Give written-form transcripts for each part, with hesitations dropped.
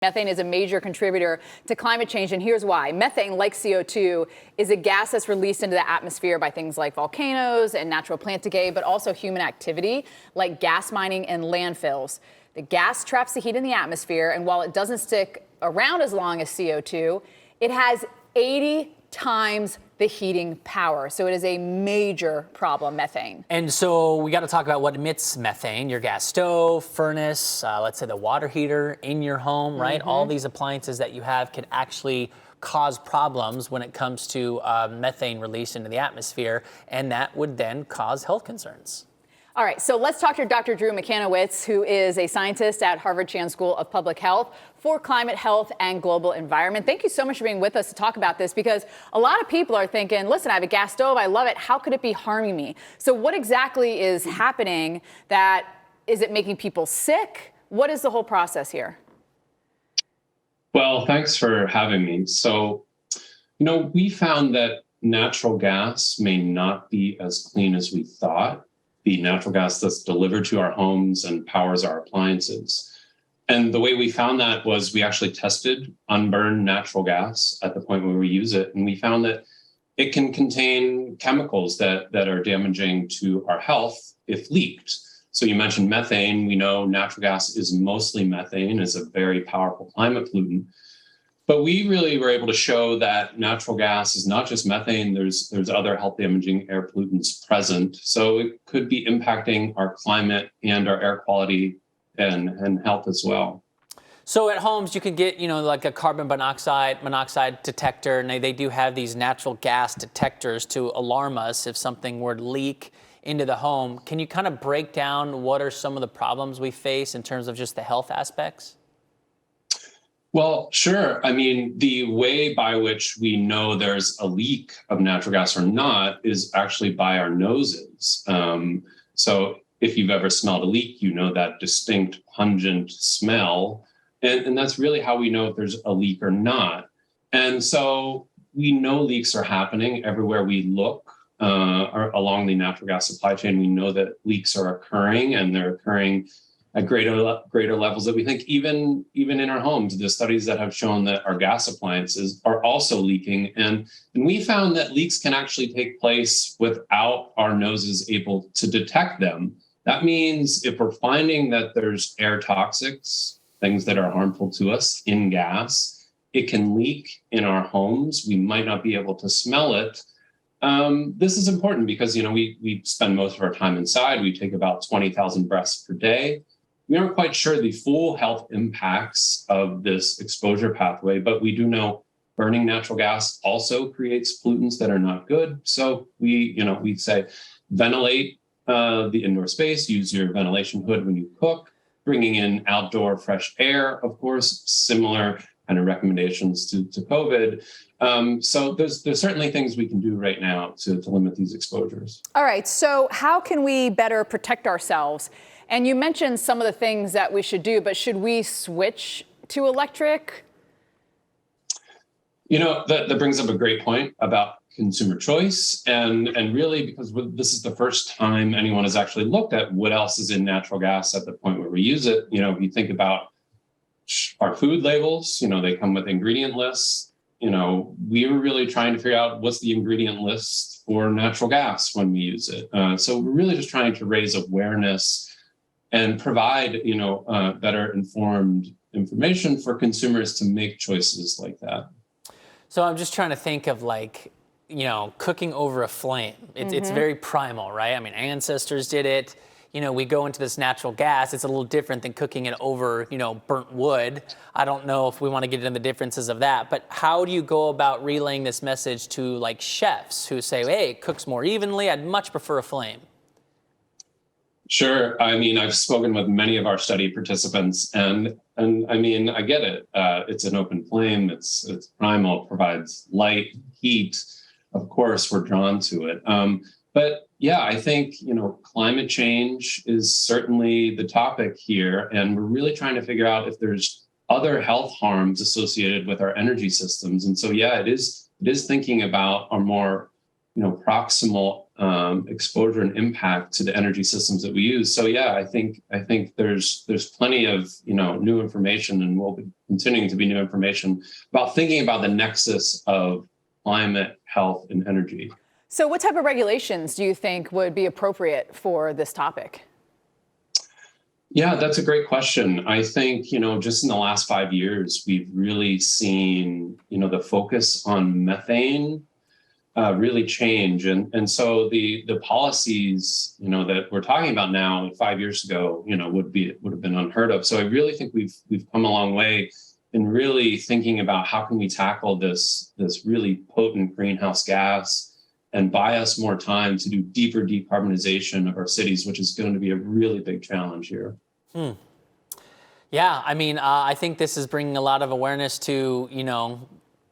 Methane is a major contributor to climate change, and here's why. Methane, like CO2, is a gas that's released into the atmosphere by things like volcanoes and natural plant decay, but also human activity like gas mining and landfills. The gas traps the heat in the atmosphere, and while it doesn't stick around as long as CO2, it has 80 times the heating power. So it is a major problem, methane. And so we got to talk about what emits methane: your gas stove, furnace, let's say the water heater in your home, right? All these appliances that you have can actually cause problems when it comes to methane release into the atmosphere, and that would then cause health concerns. All right, so let's talk to Dr. Drew Michanowicz, who is a scientist at Harvard Chan School of Public Health for climate health and global environment. Thank you so much for being with us to talk about this, because a lot of people are thinking, listen, I have a gas stove, I love it, how could it be harming me? So what exactly is happening? Is it making people sick? What is the whole process here? Well, thanks for having me. So, we found that natural gas may not be as clean as we thought. The natural gas that's delivered to our homes and powers our appliances. And the way we found that was we actually tested unburned natural gas at the point where we use it. And we found that it can contain chemicals that are damaging to our health if leaked. So you mentioned methane. We know natural gas is mostly methane, is a very powerful climate pollutant. But we really were able to show that natural gas is not just methane. There's other health damaging air pollutants present. So it could be impacting our climate and our air quality and health as well. So at homes, you can get, like a carbon monoxide detector, and they do have these natural gas detectors to alarm us if something were to leak into the home. Can you kind of break down what are some of the problems we face in terms of just the health aspects? Well, sure. I mean, the way by which we know there's a leak of natural gas or not is actually by our noses. So if you've ever smelled a leak, you know that distinct pungent smell. And that's really how we know if there's a leak or not. And so we know leaks are happening everywhere we look along the natural gas supply chain. We know that leaks are occurring, and they're occurring at greater levels that we think even in our homes. The studies that have shown that our gas appliances are also leaking. And we found that leaks can actually take place without our noses able to detect them. That means if we're finding that there's air toxics, things that are harmful to us in gas, it can leak in our homes. We might not be able to smell it. This is important because, we spend most of our time inside. We take about 20,000 breaths per day. We aren't quite sure the full health impacts of this exposure pathway, but we do know burning natural gas also creates pollutants that are not good. So we say ventilate the indoor space, use your ventilation hood when you cook, bringing in outdoor fresh air, of course, similar kind of recommendations to COVID. So there's certainly things we can do right now to limit these exposures. All right, so how can we better protect ourselves? And you mentioned some of the things that we should do, but should we switch to electric? That brings up a great point about consumer choice. And really, because this is the first time anyone has actually looked at what else is in natural gas at the point where we use it. If you think about our food labels, they come with ingredient lists. We were really trying to figure out what's the ingredient list for natural gas when we use it. So we're really just trying to raise awareness and provide, better informed information for consumers to make choices like that. So I'm just trying to think of cooking over a flame. It's very primal, right? I mean, ancestors did it. We go into this natural gas. It's a little different than cooking it over, burnt wood. I don't know if we want to get into the differences of that, but how do you go about relaying this message to chefs who say, hey, it cooks more evenly, I'd much prefer a flame? Sure. I mean, I've spoken with many of our study participants, and I mean, I get it. It's an open flame. It's primal. It provides light, heat. Of course, we're drawn to it. But yeah, I think, climate change is certainly the topic here, and we're really trying to figure out if there's other health harms associated with our energy systems. And so, yeah, it is thinking about our more, proximal exposure and impact to the energy systems that we use. So yeah, I think there's plenty of new information, and will be continuing to be new information about thinking about the nexus of climate, health, and energy. So what type of regulations do you think would be appropriate for this topic? Yeah, that's a great question. I think, just in the last 5 years, we've really seen, the focus on methane really change. And so the policies, that we're talking about now 5 years ago, would have been unheard of. So I really think we've come a long way in really thinking about how can we tackle this really potent greenhouse gas and buy us more time to do deeper decarbonization of our cities, which is going to be a really big challenge here. Yeah, I mean, I think this is bringing a lot of awareness to,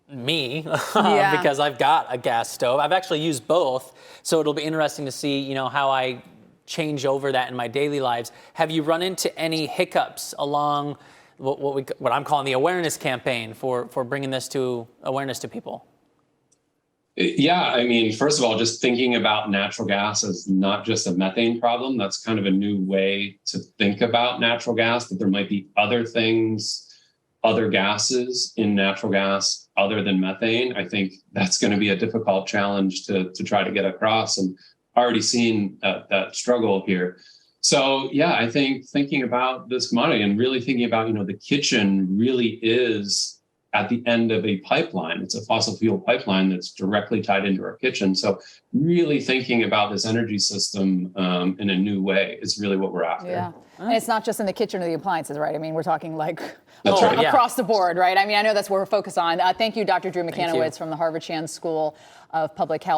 me, because I've got a gas stove. I've actually used both, so it'll be interesting to see, how I change over that in my daily lives. Have you run into any hiccups along what I'm calling the awareness campaign for bringing this to awareness to people? Yeah, I mean, first of all, just thinking about natural gas as not just a methane problem, that's kind of a new way to think about natural gas, that there might be other things, other gases in natural gas other than methane. I think that's going to be a difficult challenge to try to get across, and already seen that struggle here. So yeah, I think thinking about this commodity and really thinking about, the kitchen really is at the end of a pipeline. It's a fossil fuel pipeline that's directly tied into our kitchen. So really thinking about this energy system in a new way is really what we're after. Yeah. And it's not just in the kitchen or the appliances, right? I mean, we're talking like right. across the board, right? I mean, I know that's what we're focused on. Thank you, Dr. Drew McCanowitz from the Harvard Chan School of Public Health.